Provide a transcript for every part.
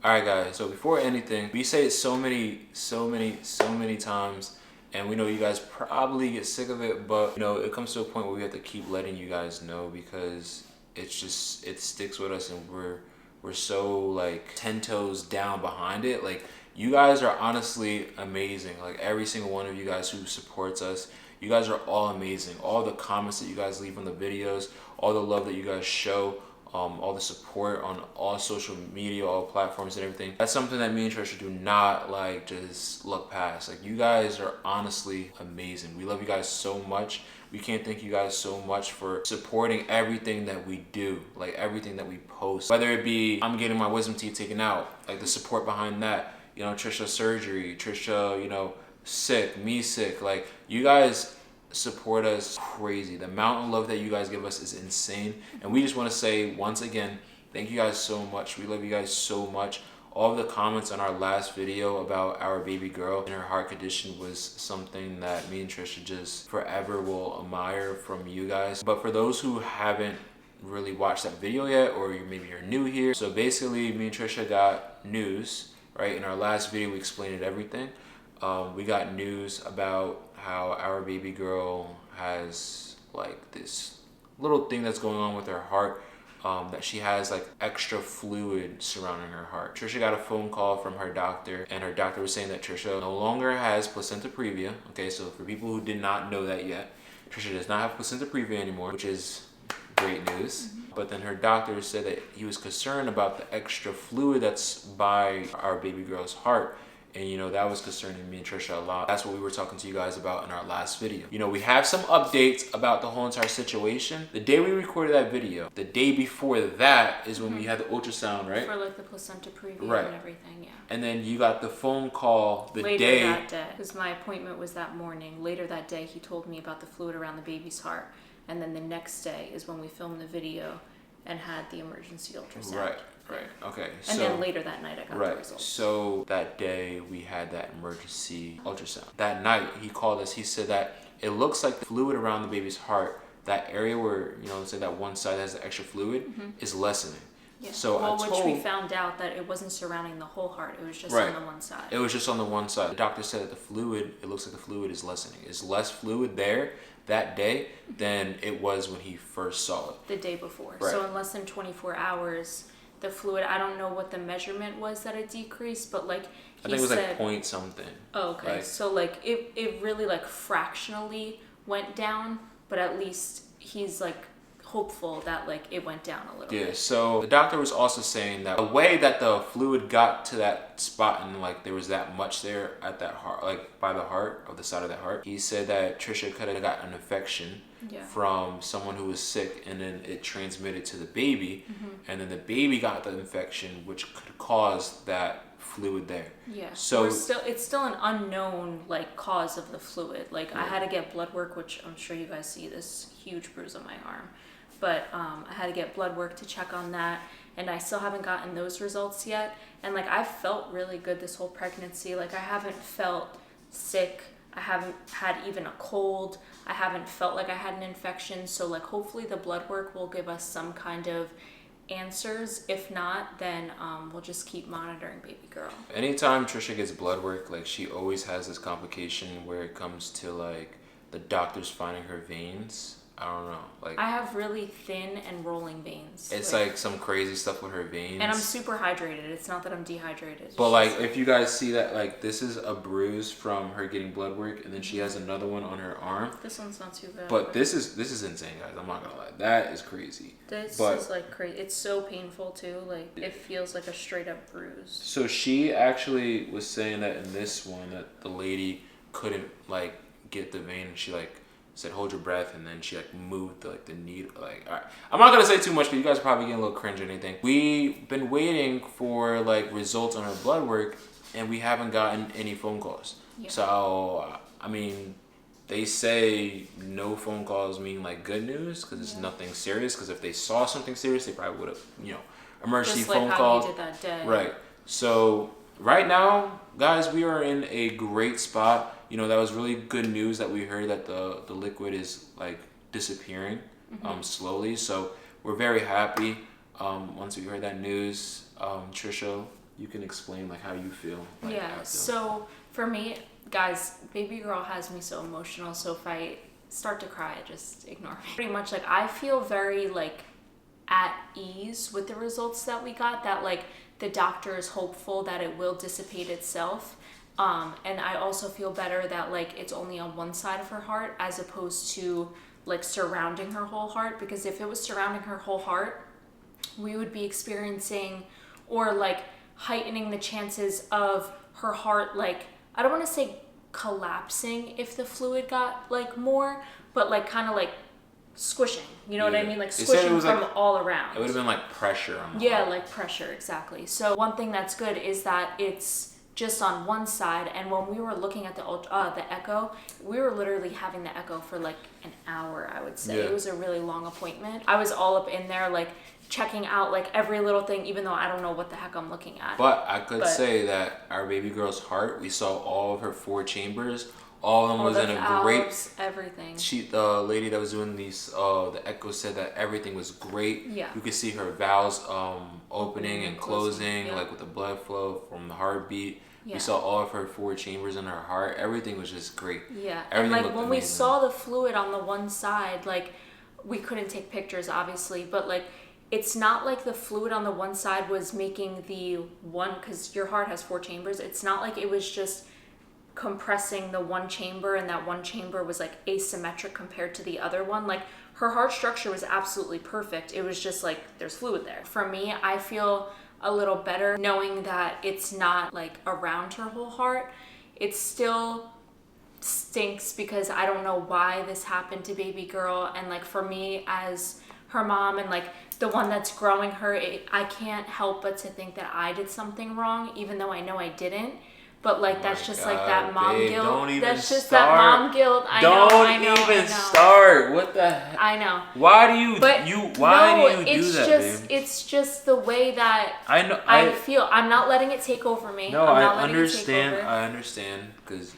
Alright guys, so before anything, we say it so many times, and we know you guys probably get sick of it, but you know, it comes to a point where we have to keep letting you guys know because it sticks with us, and we're so like 10 toes down behind it. Like, you guys are honestly amazing. Like, every single one of you guys who supports us, you guys are all amazing. All the comments that you guys leave on the videos, all the love that you guys show, all the support on all social media, all platforms and everything. That's something that me and Tricia do not like just look past. Like, you guys are honestly amazing. We love you guys so much. We can't thank you guys so much for supporting everything that we do, like everything that we post. Whether it be I'm getting my wisdom teeth taken out, like the support behind that, you know, Tricia surgery, Tricia, you know, sick, me sick. Like, you guys support us crazy. The amount of love that you guys give us is insane, and we just want to say once again, thank you guys so much. We love you guys so much. All of the comments on our last video about our baby girl and her heart condition was something that me and Tricia just forever will admire from you guys. But for those who haven't really watched that video yet, or maybe you're new here, so basically me and Tricia got news, right? In our last video we explained everything. We got news about how our baby girl has like this little thing that's going on with her heart, that she has like extra fluid surrounding her heart. Tricia got a phone call from her doctor, and her doctor was saying that Tricia no longer has placenta previa. Okay, so for people who did not know that yet, Tricia does not have placenta previa anymore, which is great news. But then her doctor said that he was concerned about the extra fluid that's by our baby girl's heart. And you know, that was concerning me and Tricia a lot. That's what we were talking to you guys about in our last video. You know, we have some updates about the whole entire situation. The day we recorded that video, the day before that is when we had the ultrasound, right? For like the placenta preview and everything, yeah. And then you got the phone call later that day, because my appointment was that morning. Later that day, he told me about the fluid around the baby's heart. And then the next day is when we filmed the video and had the emergency ultrasound. Right, okay. And then later that night I got the results. So that day we had that emergency ultrasound. That night he called us, he said that it looks like the fluid around the baby's heart, that area where, you know, say that one side has the extra fluid, is lessening. Yeah. So which we found out that it wasn't surrounding the whole heart, it was just on the one side. It was just on the one side. The doctor said that the fluid, it looks like the fluid is lessening. It's less fluid there that day than it was when he first saw it. The day before. So in less than 24 hours, the fluid, I don't know what the measurement was that it decreased, but like I think it was like point something. Oh, okay. So like it really like fractionally went down, but at least he's like hopeful that like it went down a little bit. Yeah, so the doctor was also saying that the way that the fluid got to that spot, and like there was that much there at that heart, like by the heart, of the side of the heart, he said that Tricia could have got an infection from someone who was sick, and then it transmitted to the baby, and then the baby got the infection, which could cause that fluid there. Yeah. So it's still an unknown like cause of the fluid. Like I had to get blood work, which I'm sure you guys see this huge bruise on my arm. But I had to get blood work to check on that, and I still haven't gotten those results yet. And like I've felt really good this whole pregnancy. Like I haven't felt sick. I haven't had even a cold. I haven't felt like I had an infection. So like hopefully the blood work will give us some kind of answers. If not, then we'll just keep monitoring baby girl. Anytime Tricia gets blood work, like she always has this complication where it comes to like the doctors finding her veins. I don't know, like I have really thin and rolling veins. It's like some crazy stuff with her veins. And I'm super hydrated. It's not that I'm dehydrated. But like if you guys see that, like this is a bruise from her getting blood work, and then she has another one on her arm. This one's not too bad. But this is insane, guys. I'm not gonna lie. That is crazy. This is like crazy. It's so painful too. Like it feels like a straight up bruise. So she actually was saying that in this one that the lady couldn't like get the vein, and she like said hold your breath, and then she like moved the needle. Like, all right, I'm not gonna say too much because you guys are probably getting a little cringe or anything. We've been waiting for like results on her blood work, and we haven't gotten any phone calls. So I mean, they say no phone calls mean like good news because it's nothing serious, because if they saw something serious they probably would have, you know, emergency just phone like call. how we did that day. Right. So right now, guys, we are in a great spot. You know, that was really good news that we heard that the liquid is like disappearing slowly. So we're very happy. Once we heard that news, Tricia you can explain like how you feel. Like, Yeah. So for me, guys, baby girl has me so emotional. So if I start to cry, just ignore me. Pretty much like I feel very like at ease with the results that we got, that like the doctor is hopeful that it will dissipate itself. And I also feel better that like it's only on one side of her heart as opposed to like surrounding her whole heart, because if it was surrounding her whole heart, we would be experiencing or like heightening the chances of her heart, like, I don't want to say collapsing if the fluid got like more, but like kind of like squishing, you know what I mean? Like squishing from like, all around. It would have been like pressure on the heart. Like pressure, exactly. So one thing that's good is that it's just on one side, and when we were looking at the echo, we were literally having the echo for like an hour, I would say. It was a really long appointment. I was all up in there like checking out like every little thing, even though I don't know what the heck I'm looking at. But I could say that our baby girl's heart, we saw all of her 4 chambers. All of them was in a great. Everything. The lady that was doing these, the echo said that everything was great. Yeah. You could see her valves opening and closing, like with the blood flow from the heartbeat. Yeah. We saw all of her 4 chambers in her heart. Everything was just great. Yeah. Everything and like when we saw the fluid on the one side, like we couldn't take pictures obviously, but like it's not like the fluid on the one side was making the one, because your heart has 4 chambers. It's not like it was just compressing the one chamber and that one chamber was like asymmetric compared to the other one. Like her heart structure was absolutely perfect. It was just like there's fluid there. For me, I feel a little better knowing that it's not like around her whole heart. It still stinks because I don't know why this happened to baby girl, and like for me as her mom and like the one that's growing her, I can't help but to think that I did something wrong, even though I know I didn't. But like that's just like that mom guilt. That's just that mom guilt. I know. Don't even start. What the heck? I know. Why do you why do you do that, babe? It's just the way that I know. I feel. I'm not letting it take over me. No, I understand. I understand because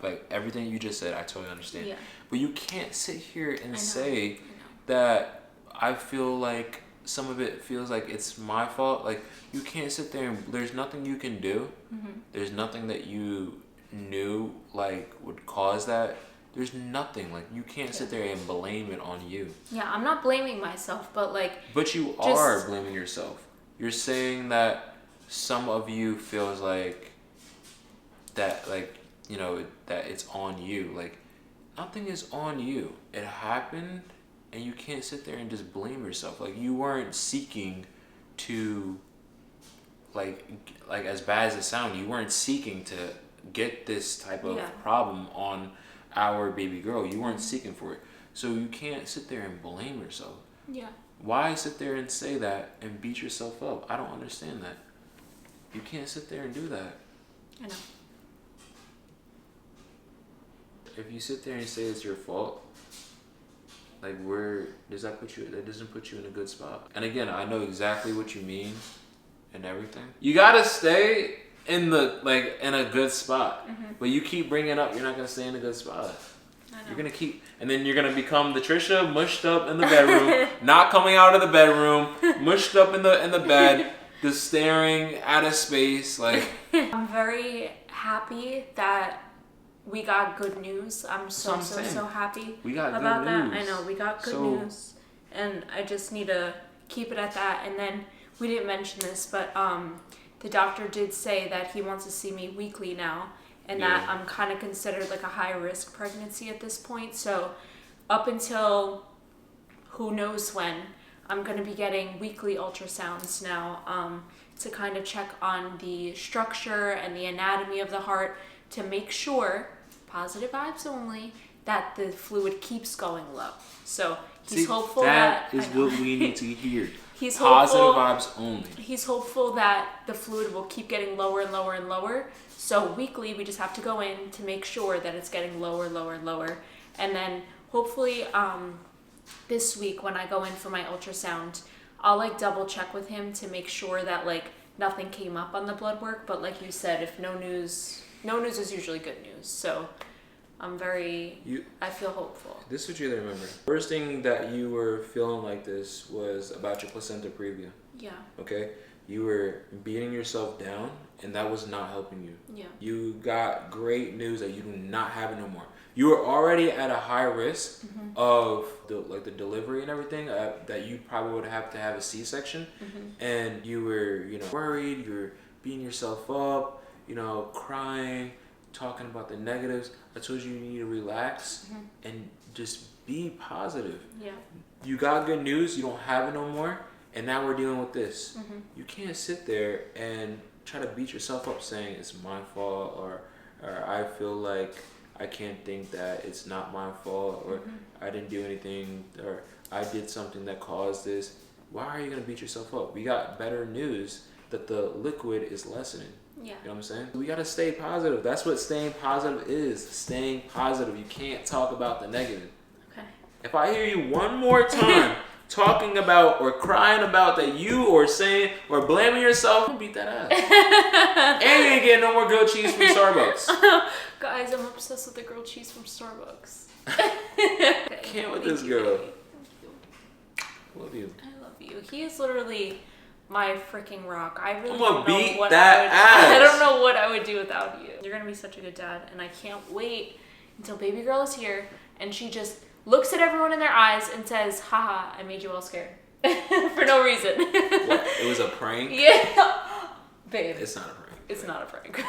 like everything you just said, I totally understand. Yeah. But you can't sit here and say that I feel like some of it feels like it's my fault. Like you can't sit there and there's nothing you can do. Mm-hmm. There's nothing that you knew like would cause that. There's nothing. Like you can't sit there and blame it on you. Yeah, I'm not blaming myself, but like. But you are blaming yourself. You're saying that some of you feels like that, like that it's on you. Like nothing is on you. It happened. And you can't sit there and just blame yourself. Like you weren't seeking to, like as bad as it sounds, you weren't seeking to get this type of problem on our baby girl. You weren't seeking for it. So you can't sit there and blame yourself. Yeah. Why sit there and say that and beat yourself up? I don't understand that. You can't sit there and do that. I know. If you sit there and say it's your fault, like where does that put you? That doesn't put you in a good spot. And again, I know exactly what you mean and everything. You gotta stay in a good spot. Mm-hmm. But you keep bringing up you're not gonna stay in a good spot. I know. You're gonna keep, and then you're gonna become the Tricia mushed up in the bedroom, not coming out of the bedroom, mushed up in the bed, just staring at a space. Like I'm very happy that we got good news. I'm so happy we got about good that. News. I know we got good news, and I just need to keep it at that. And then we didn't mention this, but the doctor did say that he wants to see me weekly now, and that I'm kind of considered like a high risk pregnancy at this point. So up until who knows when, I'm going to be getting weekly ultrasounds now to kind of check on the structure and the anatomy of the heart, to make sure, positive vibes only, that the fluid keeps going low. So he's hopeful that is what we need to hear. He's positive vibes only. He's hopeful that the fluid will keep getting lower and lower and lower. So weekly, we just have to go in to make sure that it's getting lower, lower, lower. And then hopefully this week when I go in for my ultrasound, I'll like double check with him to make sure that like nothing came up on the blood work. But like you said, if no news is usually good news. So I feel hopeful. This is what you gotta remember. First thing that you were feeling like this was about your placenta previa. Yeah. Okay? you were beating yourself down, and that was not helping you. Yeah. You got great news that you do not have it no more. You were already at a high risk of the delivery and everything, that you probably would have to have a C-section, and you were worried. You were beating yourself up, crying, talking about the negatives. I told you need to relax and just be positive. Yeah. You got good news. You don't have it no more, and now we're dealing with this. You can't sit there and try to beat yourself up saying it's my fault, or I feel like I can't think that it's not my fault, or I didn't do anything, or I did something that caused this. Why are you gonna beat yourself up? We got better news that the liquid is lessening. Yeah. You know what I'm saying? We gotta stay positive. That's what staying positive is. Staying positive. You can't talk about the negative. Okay. If I hear you one more time talking about or crying about that you or saying or blaming yourself, I'm gonna beat that ass. And you ain't getting no more grilled cheese from Starbucks. Guys, I'm obsessed with the grilled cheese from Starbucks. Can't with this girl. Love you. I love you. He is literally my freaking rock. I really I'm don't gonna know beat what that ass. I don't know what I would do without you. You're gonna be such a good dad, and I can't wait until baby girl is here and she just looks at everyone in their eyes and says, haha, I made you all scared. For no reason. What? It was a prank? Yeah. Babe. It's not a prank. It's not a prank.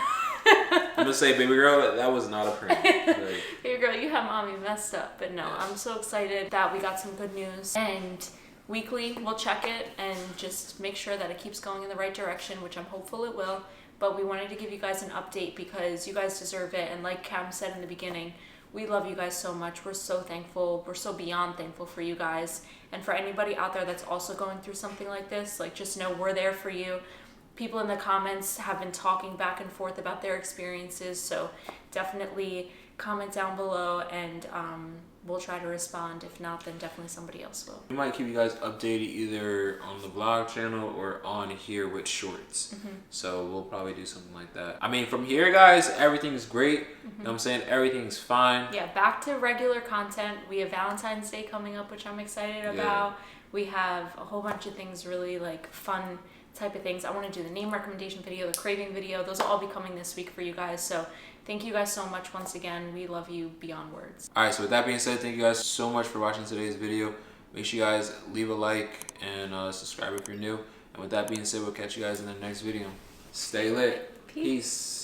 I'm gonna say, baby girl, that was not a prank. Like, baby girl, you have mommy messed up. But no, I'm so excited that we got some good news. And weekly, we'll check it and just make sure that it keeps going in the right direction, which I'm hopeful it will. But we wanted to give you guys an update because you guys deserve it. And like Cam said in the beginning, we love you guys so much. We're so thankful. We're so beyond thankful for you guys. And for anybody out there that's also going through something like this, like just know we're there for you. People in the comments have been talking back and forth about their experiences. So definitely comment down below and we'll try to respond. If not, then definitely somebody else will. we might keep you guys updated either on the vlog channel or on here with shorts. So we'll probably do something like that. I mean, from here, guys, everything's great. You know what I'm saying? Everything's fine. Yeah, back to regular content. We have Valentine's Day coming up, which I'm excited about. We have a whole bunch of things really like fun type of things. I want to do the name recommendation video, the craving video. Those will all be coming this week for you guys. So thank you guys so much once again. We love you beyond words. All right, so with that being said, thank you guys so much for watching today's video. Make sure you guys leave a like and subscribe if you're new. And with that being said, we'll catch you guys in the next video. Stay lit. Peace.